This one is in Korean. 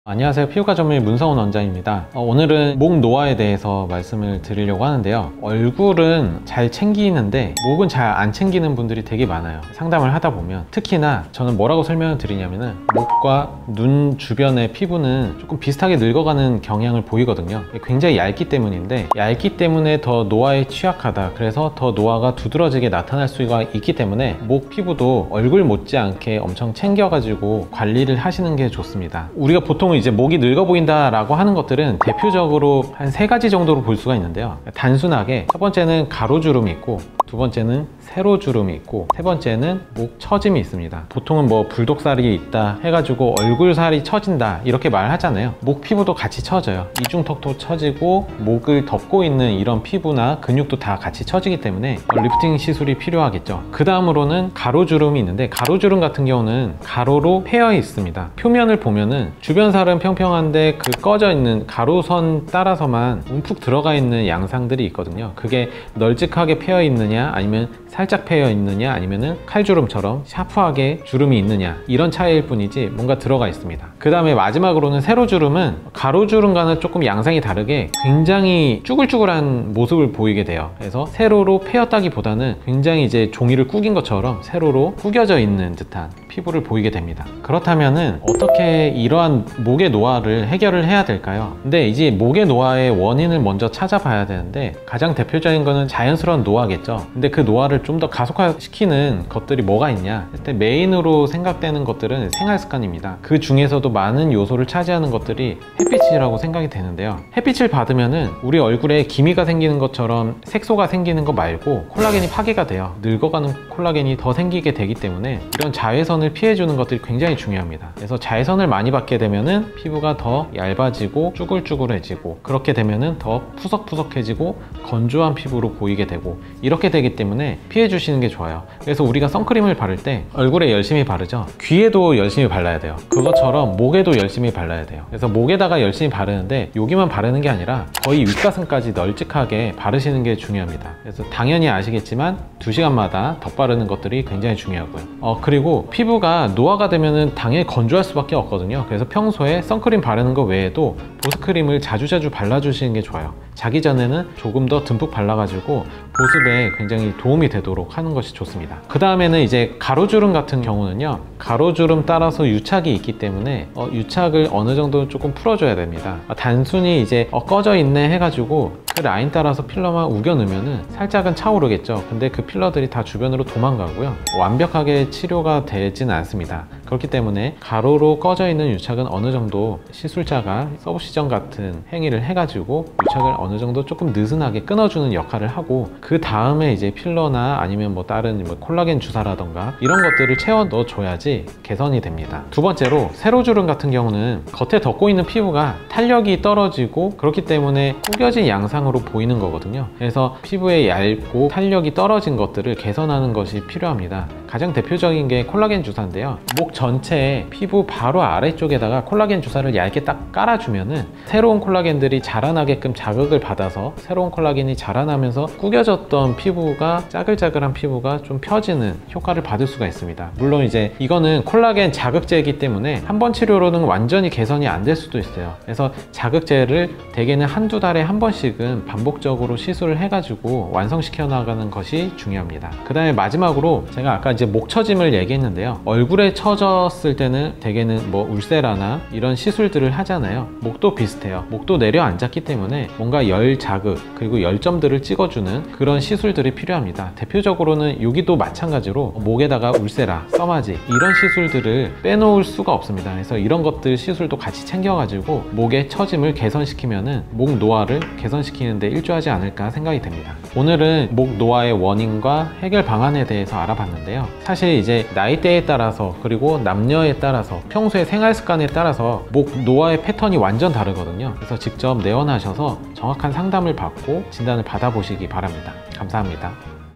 안녕하세요. 피부과 전문의 문성훈 원장입니다. 오늘은 목 노화에 대해서 말씀을 드리려고 하는데요. 얼굴은 잘 챙기는데 목은 잘 안 챙기는 분들이 되게 많아요. 상담을 하다 보면 특히나 저는 뭐라고 설명을 드리냐면은 목과 눈 주변의 피부는 조금 비슷하게 늙어가는 경향을 보이거든요. 굉장히 얇기 때문인데, 얇기 때문에 더 노화에 취약하다, 그래서 더 노화가 두드러지게 나타날 수가 있기 때문에 목 피부도 얼굴 못지않게 엄청 챙겨가지고 관리를 하시는 게 좋습니다. 우리가 보통 이제 목이 늙어 보인다 라고 하는 것들은 대표적으로 한 3가지 정도로 볼 수가 있는데요. 단순하게 첫 번째는 가로주름이 있고, 두 번째는 세로주름이 있고, 세 번째는 목 처짐이 있습니다. 보통은 뭐 불독살이 있다 해가지고 얼굴살이 처진다 이렇게 말하잖아요. 목 피부도 같이 처져요. 이중턱도 처지고 목을 덮고 있는 이런 피부나 근육도 다 같이 처지기 때문에 리프팅 시술이 필요하겠죠. 그 다음으로는 가로주름이 있는데, 가로주름 같은 경우는 가로로 패여 있습니다. 표면을 보면은 주변 살은 평평한데 그 꺼져 있는 가로선 따라서만 움푹 들어가 있는 양상들이 있거든요. 그게 널찍하게 패여 있느냐, 아니면 살짝 패여 있느냐, 아니면은 칼주름처럼 샤프하게 주름이 있느냐, 이런 차이일 뿐이지 뭔가 들어가 있습니다. 그 다음에 마지막으로는 세로주름은 가로주름과는 조금 양상이 다르게 굉장히 쭈글쭈글한 모습을 보이게 돼요. 그래서 세로로 패였다기보다는 굉장히 이제 종이를 구긴 것처럼 세로로 구겨져 있는 듯한 피부를 보이게 됩니다. 그렇다면은 어떻게 이러한 목의 노화를 해결을 해야 될까요? 근데 이제 목의 노화의 원인을 먼저 찾아봐야 되는데, 가장 대표적인 거는 자연스러운 노화겠죠. 근데 그 노화를 좀 더 가속화시키는 것들이 뭐가 있냐, 일단 메인으로 생각되는 것들은 생활 습관입니다. 그 중에서도 많은 요소를 차지하는 것들이 햇빛이라고 생각이 되는데요. 햇빛을 받으면은 우리 얼굴에 기미가 생기는 것처럼 색소가 생기는 거 말고 콜라겐이 파괴가 돼요. 늙어가는 콜라겐이 더 생기게 되기 때문에 이런 자외선을 피해주는 것들이 굉장히 중요합니다. 그래서 자외선을 많이 받게 되면은 피부가 더 얇아지고 쭈글쭈글해지고, 그렇게 되면은 더 푸석푸석해지고 건조한 피부로 보이게 되고, 이렇게 되기 때문에 피해 주시는 게 좋아요. 그래서 우리가 선크림을 바를 때 얼굴에 열심히 바르죠. 귀에도 열심히 발라야 돼요. 그것처럼 목에도 열심히 발라야 돼요. 그래서 목에다가 열심히 바르는데 여기만 바르는 게 아니라 거의 윗가슴까지 널찍하게 바르시는 게 중요합니다. 그래서 당연히 아시겠지만 2시간마다 덧바르는 것들이 굉장히 중요하고요. 그리고 피부가 노화가 되면은 당연히 건조할 수밖에 없거든요. 그래서 평소에 선크림 바르는 거 외에도 보습크림을 자주자주 발라주시는 게 좋아요. 자기 전에는 조금 더 듬뿍 발라가지고 보습에 굉장히 도움이 되도록 하는 것이 좋습니다. 그 다음에는 이제 가로주름 같은 경우는요, 가로주름 따라서 유착이 있기 때문에 유착을 어느 정도 조금 풀어줘야 됩니다. 단순히 이제 꺼져 있네 해가지고 그 라인 따라서 필러만 우겨 넣으면은 살짝은 차오르겠죠. 근데 그 필러들이 다 주변으로 도망가고요, 완벽하게 치료가 되지는 않습니다. 그렇기 때문에 가로로 꺼져 있는 유착은 어느 정도 시술자가 서브시전 같은 행위를 해가지고 유착을 어느 정도 조금 느슨하게 끊어주는 역할을 하고, 그 다음에 이제 필러나 아니면 뭐 다른 콜라겐 주사라던가 이런 것들을 채워 넣어줘야지 개선이 됩니다. 두 번째로 세로주름 같은 경우는 겉에 덮고 있는 피부가 탄력이 떨어지고, 그렇기 때문에 구겨진 양상으로 보이는 거거든요. 그래서 피부에 얇고 탄력이 떨어진 것들을 개선하는 것이 필요합니다. 가장 대표적인 게 콜라겐 주사인데요. 목 전체에 피부 바로 아래쪽에다가 콜라겐 주사를 얇게 딱 깔아주면은 새로운 콜라겐들이 자라나게끔 자극을 받아서 새로운 콜라겐이 자라나면서 구겨졌던 피부가, 짜글짜글한 피부가 좀 펴지는 효과를 받을 수가 있습니다. 물론 이제 이거는 콜라겐 자극제이기 때문에 한 번 치료로는 완전히 개선이 안 될 수도 있어요. 그래서 자극제를 대개는 한두 달에 한 번씩은 반복적으로 시술을 해가지고 완성시켜 나가는 것이 중요합니다. 그 다음에 마지막으로 제가 아까 이제 목 처짐을 얘기했는데요. 얼굴에 처졌을 때는 대개는 뭐 울세라나 이런 시술들을 하잖아요. 목도 비슷해요. 목도 내려앉았기 때문에 뭔가 열 자극, 그리고 열점들을 찍어주는 그런 시술들이 필요합니다. 대표적으로는 여기도 마찬가지로 목에다가 울세라, 써마지 이런 시술들을 빼놓을 수가 없습니다. 그래서 이런 것들 시술도 같이 챙겨가지고 목의 처짐을 개선시키면은 목 노화를 개선시키는데 일조하지 않을까 생각이 됩니다. 오늘은 목 노화의 원인과 해결 방안에 대해서 알아봤는데요. 사실 이제 나이대에 따라서, 그리고 남녀에 따라서, 평소의 생활 습관에 따라서 목 노화의 패턴이 완전 다르거든요. 그래서 직접 내원하셔서 정확한 상담을 받고 진단을 받아보시기 바랍니다. 감사합니다.